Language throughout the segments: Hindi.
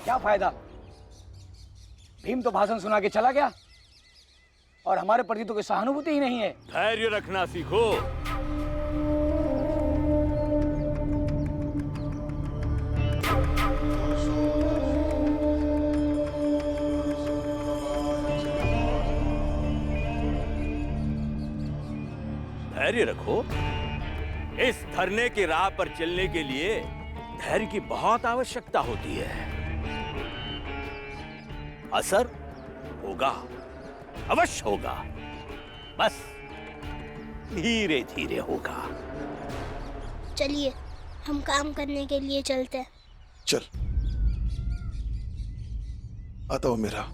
क्या फायदा? भीम तो भाषण सुना के चला गया और हमारे प्रति तो कोई सहानुभूति ही नहीं है। धैर्य रखना सीखो। धैर्य रखो। इस धरने की राह पर चलने के लिए धैर्य की बहुत आवश्यकता होती है। असर होगा, अवश्य होगा, बस धीरे धीरे होगा। चलिए हम काम करने के लिए चलते हैं। चल, आता हूं मेरा।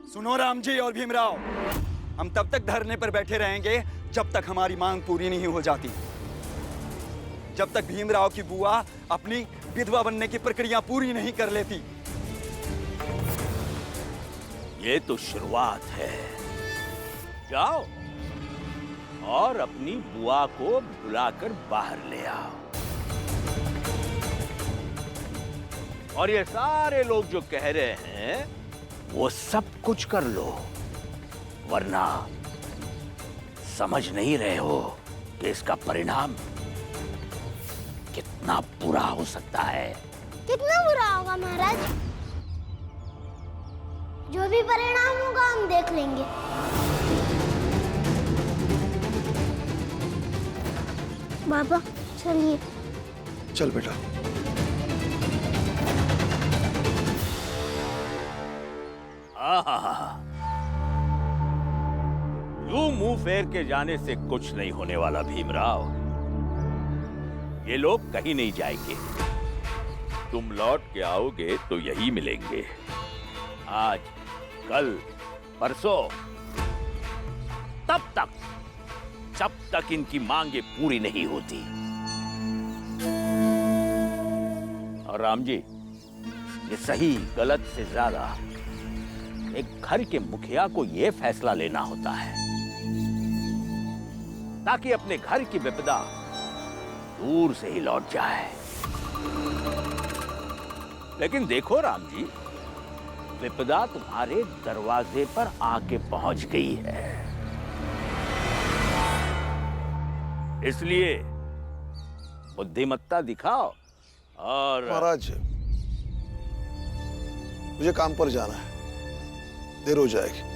सुनो राम जी और भीमराव, हम तब तक धरने पर बैठे रहेंगे जब तक हमारी मांग पूरी नहीं हो जाती। जब तक भीमराव की बुआ अपनी विधवा बनने की प्रक्रिया पूरी नहीं कर लेती। ये तो शुरुआत है। जाओ और अपनी बुआ को बुलाकर बाहर ले आओ। और ये सारे लोग जो कह रहे हैं वो सब कुछ कर लो, वरना समझ नहीं रहे हो कि इसका परिणाम कितना बुरा हो सकता है। कितना बुरा होगा महाराज? जो भी परिणाम होगा हम देख लेंगे। बाबा चलिए। चल बेटा। यूं मुंह फेर के जाने से कुछ नहीं होने वाला भीमराव। ये लोग कहीं नहीं जाएंगे। तुम लौट के आओगे तो यही मिलेंगे। आज, कल, परसों, तब तक जब तक इनकी मांगे पूरी नहीं होती। और राम जी, ये सही गलत से ज्यादा एक घर के मुखिया को यह फैसला लेना होता है ताकि अपने घर की विपदा दूर से ही लौट जाए। लेकिन देखो राम जी, विपदा तुम्हारे दरवाजे पर आके पहुंच गई है। इसलिए बुद्धिमत्ता दिखाओ। और महाराज, मुझे काम पर जाना है, देर हो जाएगी,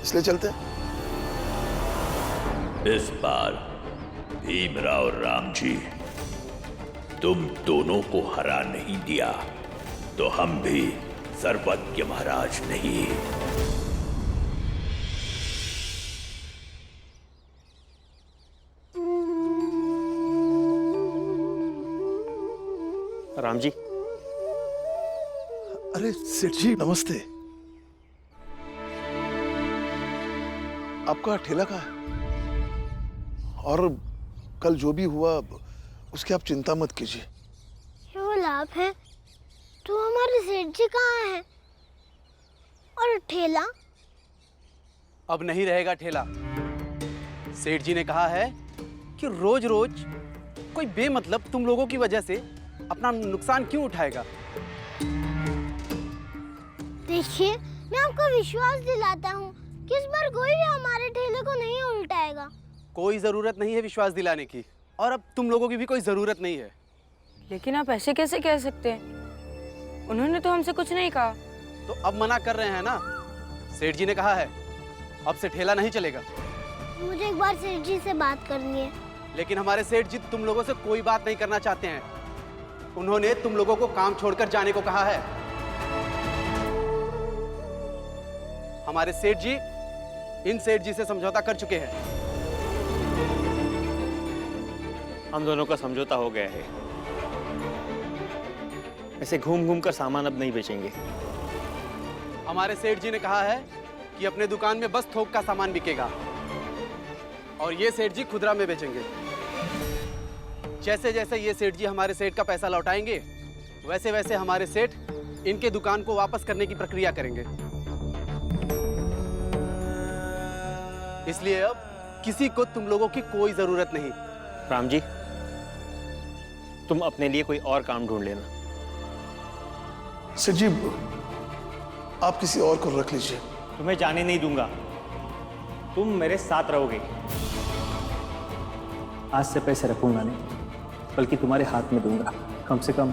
इसलिए चलते हैं। इस बार भीमराव और राम जी, तुम दोनों को हरा नहीं दिया तो हम भी सर्वज्ञ महाराज नहीं। राम जी। अरे सेठ जी नमस्ते। आपका ठेला कहाँ है? और कल जो भी हुआ उसकी आप चिंता मत कीजिए। ये वो लाभ है तो हमारे सेठ जी कहाँ हैं? और ठेला? अब नहीं रहेगा ठेला। सेठ जी ने कहा है कि रोज रोज कोई बेमतलब तुम लोगों की वजह से अपना नुकसान क्यों उठाएगा। देखिए, मैं आपको विश्वास दिलाता हूँ कि इस बार कोई भी हमारे ठेले को नहीं उल्टाएगा। कोई जरूरत नहीं है विश्वास दिलाने की, और अब तुम लोगों की भी कोई जरूरत नहीं है। लेकिन आप ऐसे कैसे कह सकते हैं? उन्होंने तो हमसे कुछ नहीं कहा। तो अब मना कर रहे हैं ना, सेठ जी ने कहा है अब से ठेला नहीं चलेगा। मुझे एक बार सेठ जी से बात करनी है। लेकिन हमारे सेठ जी तुम लोगों से कोई बात नहीं करना चाहते हैं। उन्होंने तुम लोगों को काम छोड़कर जाने को कहा है। हमारे सेठ जी इन सेठ जी से समझौता कर चुके हैं। हम दोनों का समझौता हो गया है। ऐसे घूम घूम कर सामान अब नहीं बेचेंगे। हमारे सेठ जी ने कहा है कि अपने दुकान में बस थोक का सामान बिकेगा और ये सेठ जी खुदरा में बेचेंगे। जैसे जैसे ये सेठ जी हमारे सेठ का पैसा लौटाएंगे, वैसे वैसे हमारे सेठ इनके दुकान को वापस करने की प्रक्रिया करेंगे। इसलिए अब किसी को तुम लोगों की कोई जरूरत नहीं। राम जी, तुम अपने लिए कोई और काम ढूंढ लेना। सेठ जी, आप किसी और को रख लीजिए। तुम्हें जाने नहीं दूंगा, तुम मेरे साथ रहोगे। आज से पैसे रखूंगा नहीं, बल्कि तुम्हारे हाथ में दूंगा। कम से कम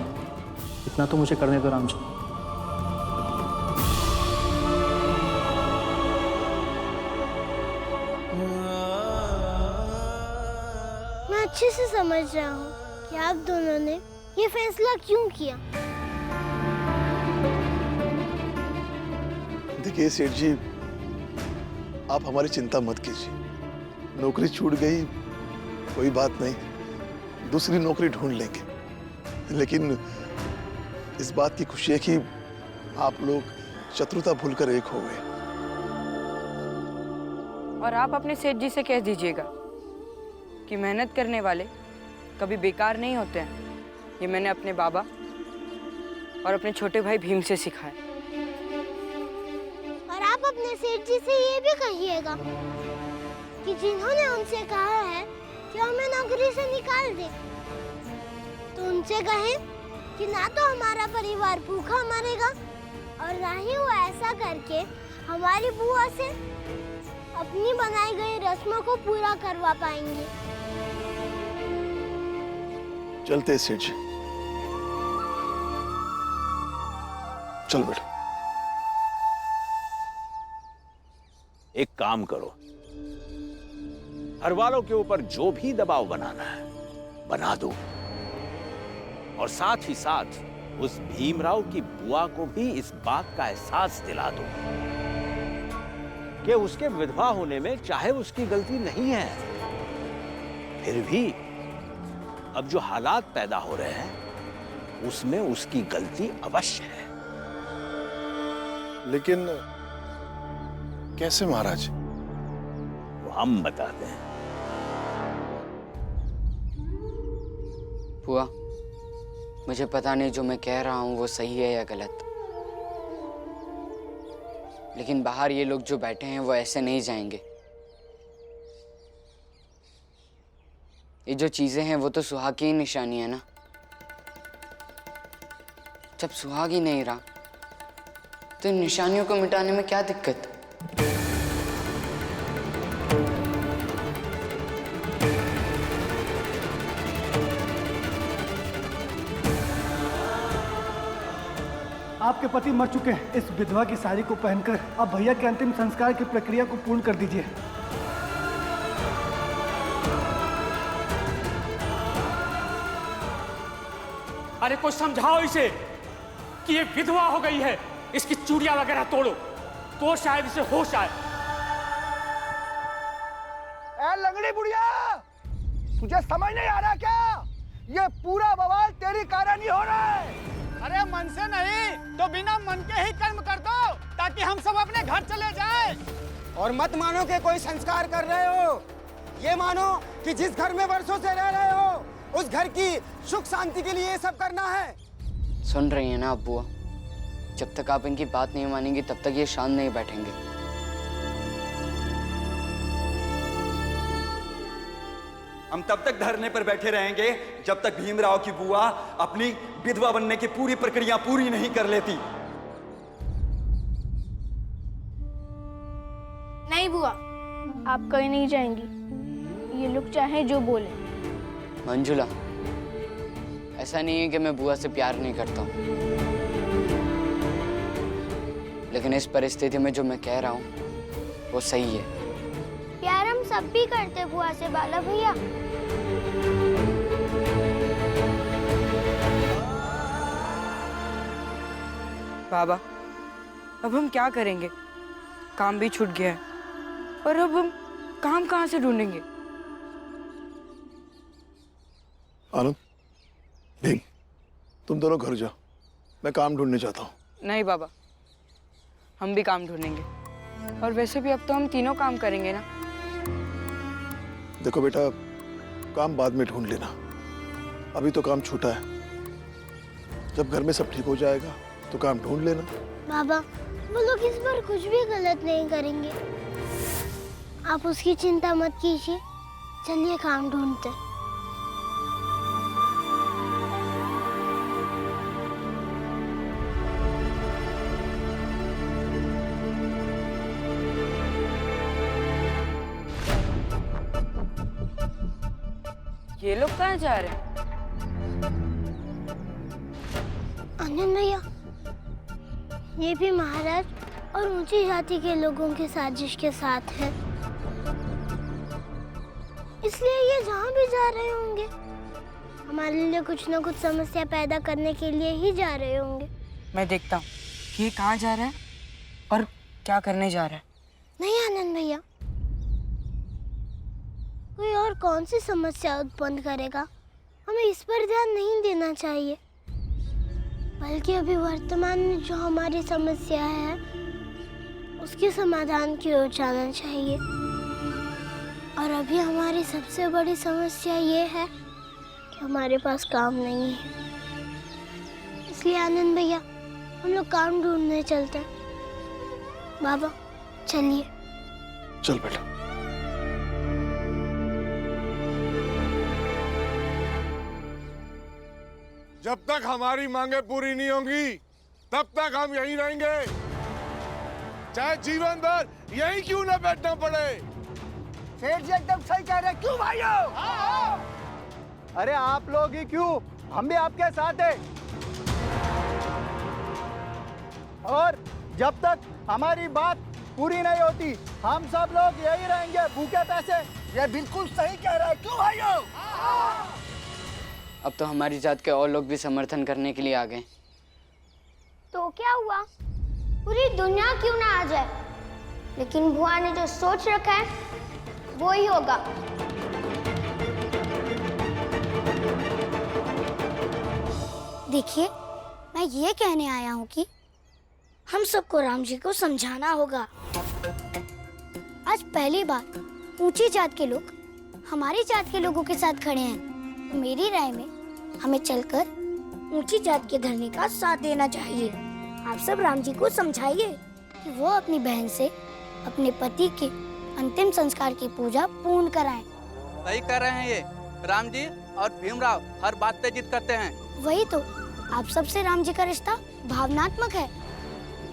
इतना तो मुझे करने दो राम जी। मैं अच्छे से समझ रहा हूँ कि आप दोनों ने ये फैसला क्यों किया। देखिए सेठ जी, आप हमारी चिंता मत कीजिए। नौकरी छूट गई, कोई बात नहीं, दूसरी नौकरी ढूंढ लेंगे। लेकिन इस बात की खुशी है कि आप लोग शत्रुता भूलकर एक हो गए। और आप अपने सेठ जी से कह दीजिएगा कि मेहनत करने वाले कभी बेकार नहीं होते हैं। ये मैंने अपने बाबा और अपने छोटे भाई भीम से सीखा है। और आप अपने सेठ जी से ये भी कहिएगा कि जिन्होंने उनसे कहा है कि हमें नौकरी से निकाल दे, तो उनसे कहें कि ना तो हमारा परिवार भूखा मरेगा और ना ही वो ऐसा करके हमारी बुआ से अपनी बनाई गई रस्मों को पूरा करवा पाएंगे। चलते हैं सेठ जी, चल बेटा। एक काम करो, घर वालों के ऊपर जो भी दबाव बनाना है बना दो, और साथ ही साथ उस भीमराव की बुआ को भी इस बात का एहसास दिला दो कि उसके विधवा होने में चाहे उसकी गलती नहीं है, फिर भी अब जो हालात पैदा हो रहे हैं उसमें उसकी गलती अवश्य है। लेकिन कैसे महाराज? वो हम बताते हैं। बुआ, मुझे पता नहीं जो मैं कह रहा हूँ वो सही है या गलत, लेकिन बाहर ये लोग जो बैठे हैं वो ऐसे नहीं जाएंगे। ये जो चीजें हैं वो तो सुहाग की ही निशानी है ना। जब सुहाग ही नहीं रहा तो इन निशानियों को मिटाने में क्या दिक्कत? आपके पति मर चुके हैं। इस विधवा की साड़ी को पहनकर आप भैया के अंतिम संस्कार की प्रक्रिया को पूर्ण कर दीजिए। अरे कुछ समझाओ इसे कि ये विधवा हो गई है, इसकी चूड़ियां वगैरह तोड़ो तो शायद इसे होश आए। ए लंगड़ी बुढ़िया, तुझे समझ नहीं आ रहा क्या? ये पूरा बवाल तेरी कारण ही हो रहा है। अरे मन से नहीं तो बिना मन के ही कर्म कर दो ताकि हम सब अपने घर चले जाएं। और मत मानो कि कोई संस्कार कर रहे हो, ये मानो कि जिस घर में वर्षों से रह रहे हो उस घर की सुख शांति के लिए ये सब करना है। सुन रही है ना आप बुआ? जब तक आप इनकी बात नहीं मानेंगी तब तक ये शांत नहीं बैठेंगे। हम तब तक धरने पर बैठे रहेंगे जब तक भीमराव की बुआ अपनी विधवा बनने की पूरी प्रक्रिया पूरी नहीं कर लेती। नहीं बुआ, आप कहीं नहीं जाएंगी, ये लोग चाहे जो बोले। मंजुला, ऐसा नहीं है कि मैं बुआ से प्यार नहीं करता हूँ, लेकिन इस परिस्थिति में जो मैं कह रहा हूँ वो सही है। प्यार हम सब भी करते बुआ से बाला भैया। बाबा, अब हम क्या करेंगे? काम भी छूट गया है और अब हम काम कहाँ से ढूंढेंगे? आनंद, भीम, तुम दोनों घर जाओ, मैं काम ढूंढने जाता हूँ। नहीं बाबा, हम भी काम ढूंढेंगे, और वैसे भी अब तो हम तीनों काम करेंगे ना। देखो बेटा, काम बाद में ढूंढ लेना, अभी तो काम छूटा है, जब घर में सब ठीक हो जाएगा तो काम ढूंढ लेना। बाबा, वो लोग इस बार कुछ भी गलत नहीं करेंगे। आप उसकी चिंता मत कीजिए, चलिए काम ढूंढते हैं। ये लोग कहाँ जा रहे हैं? आनंद भैया, ये भी महाराज और ऊंची जाति के लोगों की साजिश के साथ है, इसलिए ये जहाँ भी जा रहे होंगे हमारे लिए कुछ ना कुछ समस्या पैदा करने के लिए ही जा रहे होंगे। मैं देखता हूँ कि ये कहाँ जा रहा है और क्या करने जा रहा है। नहीं आनंद भैया, कोई और कौन सी समस्या उत्पन्न करेगा, हमें इस पर ध्यान नहीं देना चाहिए, बल्कि अभी वर्तमान में जो हमारी समस्या है उसके समाधान की ओर जाना चाहिए। और अभी हमारी सबसे बड़ी समस्या ये है कि हमारे पास काम नहीं है, इसलिए आनंद भैया हम लोग काम ढूंढने चलते हैं। बाबा चलिए। चल बेटा। जब तक हमारी मांगे पूरी नहीं होंगी तब तक हम यहीं रहेंगे, चाहे जीवन भर यहीं क्यों ना बैठना पड़े। सेठ जी एकदम सही कह रहे हैं, क्यों भाइयों? अरे आप लोग ही क्यों, हम भी आपके साथ हैं। और जब तक हमारी बात पूरी नहीं होती हम सब लोग यही रहेंगे भूखे पैसे। ये बिल्कुल सही कह रहा है, क्यों भाइयों? अब तो हमारी जात के और लोग भी समर्थन करने के लिए आ गए। तो क्या हुआ, पूरी दुनिया क्यों ना आ जाए, लेकिन बुआ ने जो सोच रखा है वो ही होगा। देखिए, मैं ये कहने आया हूँ कि हम सबको राम जी को समझाना होगा। आज पहली बार ऊंची जात के लोग हमारी जात के लोगों के साथ खड़े हैं, तो मेरी राय में हमें चलकर ऊंची जात के धरने का साथ देना चाहिए। आप सब राम जी को समझाइए कि वो अपनी बहन से अपने पति के अंतिम संस्कार की पूजा पूर्ण कराएं। सही कर रहे हैं ये, राम जी और भीमराव हर बात पे जिद करते हैं। वही तो, आप सबसे राम जी का रिश्ता भावनात्मक है,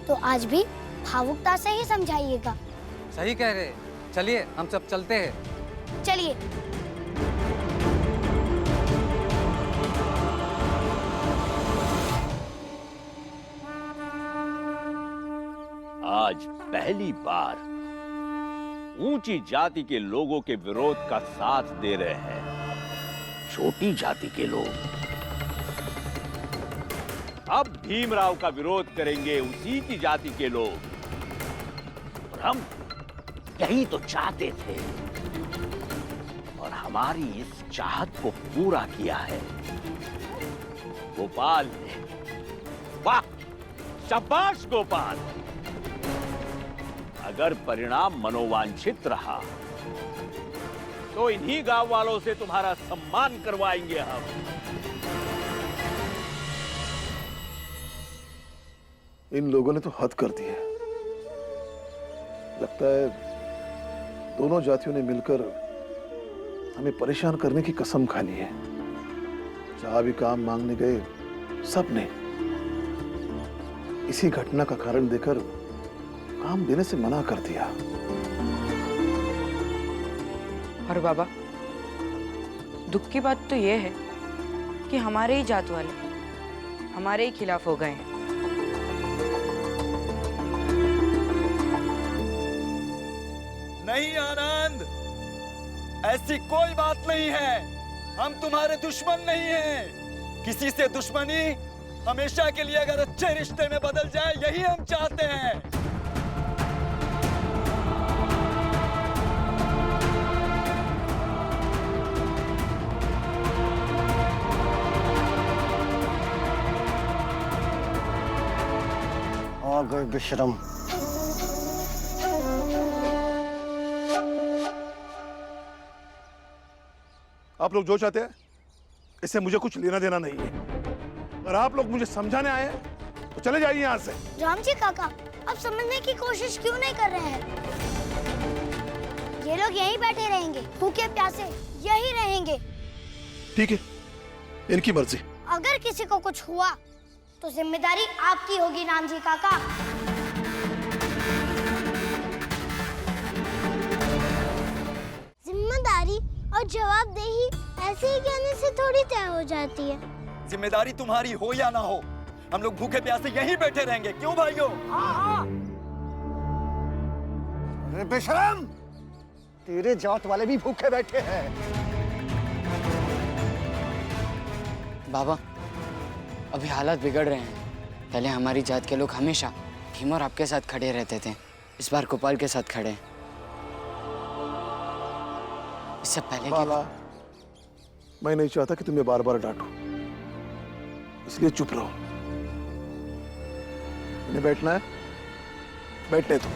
तो आज भी भावुकता से ही समझाइएगा। सही कह रहे, चलिए हम सब चलते हैं। चलिए। आज पहली बार ऊंची जाति के लोगों के विरोध का साथ दे रहे हैं छोटी जाति के लोग। अब भीमराव का विरोध करेंगे उसी की जाति के लोग, और हम यही तो चाहते थे, और हमारी इस चाहत को पूरा किया है गोपाल ने। वाह, शाबाश गोपाल। अगर परिणाम मनोवांछित रहा तो इन्हीं गांव वालों से तुम्हारा सम्मान करवाएंगे हम। इन लोगों ने तो हद कर दी है। लगता है दोनों जातियों ने मिलकर हमें परेशान करने की कसम खा ली है। जहां भी काम मांगने गए सबने इसी घटना का कारण देकर काम देने से मना कर दिया। और बाबा, दुख की बात तो यह है कि हमारे ही जात वाले हमारे ही खिलाफ हो गए हैं। नहीं आनंद, ऐसी कोई बात नहीं है। हम तुम्हारे दुश्मन नहीं हैं। किसी से दुश्मनी हमेशा के लिए अगर अच्छे रिश्ते में बदल जाए, यही हम चाहते हैं। और कोई बेशरम। आप लोग जो चाहते हैं इससे मुझे कुछ लेना देना नहीं है। अगर आप लोग मुझे समझाने आए हैं तो चले जाइए यहाँ से। राम जी काका, अब समझने की कोशिश क्यों नहीं कर रहे हैं? ये लोग यहीं बैठे रहेंगे, भूखे प्यासे यहीं रहेंगे। ठीक है, इनकी मर्जी। अगर किसी को कुछ हुआ तो जिम्मेदारी आपकी होगी राम जी काका। जिम्मेदारी और जवाबदेही ऐसे ही कहने से थोड़ी तय हो जाती है। जिम्मेदारी तुम्हारी हो या ना हो, हम लोग भूखे प्यासे यहीं बैठे रहेंगे। क्यों भाइयों? अरे बेशरम, तेरे जात वाले भी भूखे बैठे हैं। बाबा, अभी हालात बिगड़ रहे हैं। पहले हमारी जात के लोग हमेशा भीम और आपके साथ खड़े रहते थे, इस बार गोपाल के साथ खड़े। इससे पहले बाबा, मैं नहीं चाहता कि तुम्हें बार बार डांटो, इसलिए चुप रहो। इन्हें बैठना है, बैठने दो।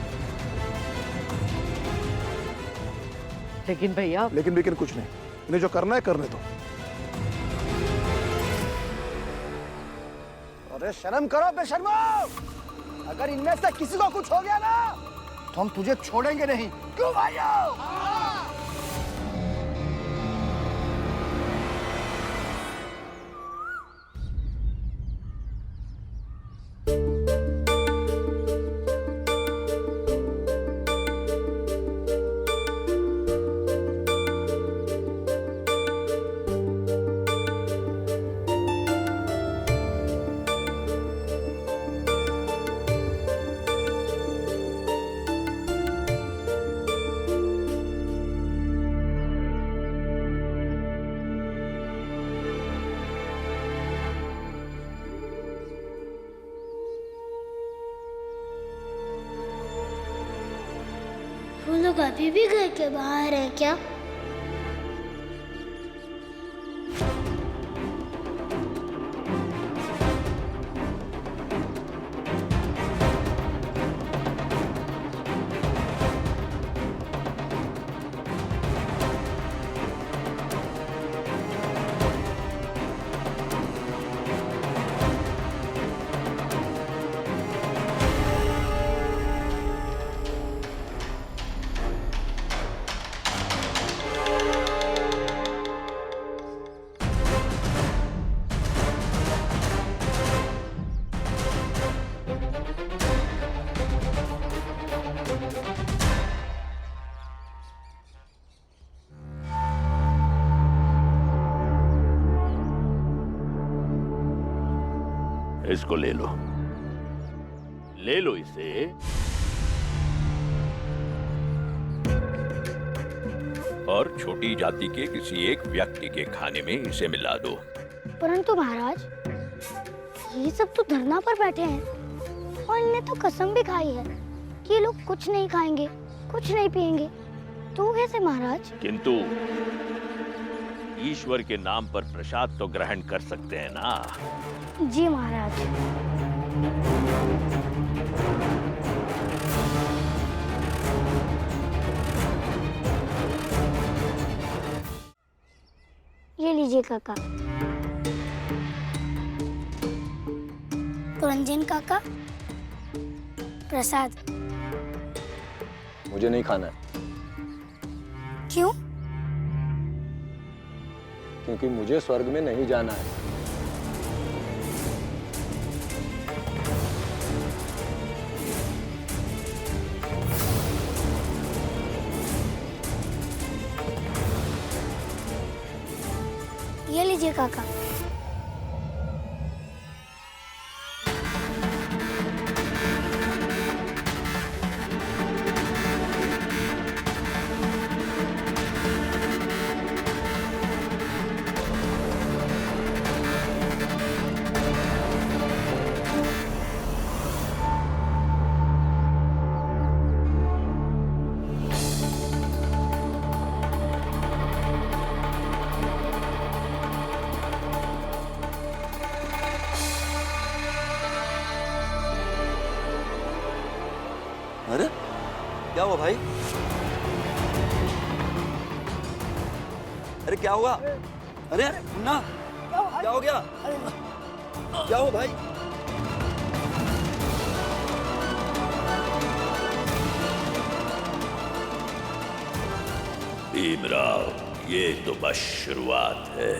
लेकिन भैया, लेकिन कुछ नहीं, इन्हें जो करना है करने दो। अरे शर्म करो बेशर्मो! अगर इनमें से किसी को कुछ हो गया ना तो हम तुझे छोड़ेंगे नहीं। क्यों भाइयों? वो लोग अभी भी घर के बाहर हैं क्या? इसको ले लो इसे। और छोटी जाति के किसी एक व्यक्ति के खाने में इसे मिला दो। परंतु महाराज, ये सब तो धरना पर बैठे हैं और इन्हें तो कसम भी खाई है कि ये लोग कुछ नहीं खाएंगे, कुछ नहीं पिएंगे। तो कैसे महाराज? किंतु ईश्वर के नाम पर प्रसाद तो ग्रहण कर सकते हैं ना? जी महाराज। ये लीजिए काका। रंजन काका, प्रसाद। मुझे नहीं खाना है। क्यों? क्योंकि मुझे स्वर्ग में नहीं जाना है। ये लीजिए काका। अरे क्या हुआ भाई? अरे क्या हुआ? अरे मुन्ना, क्या हो गया? क्या हो भाई? भीमराव, ये तो बस शुरुआत है।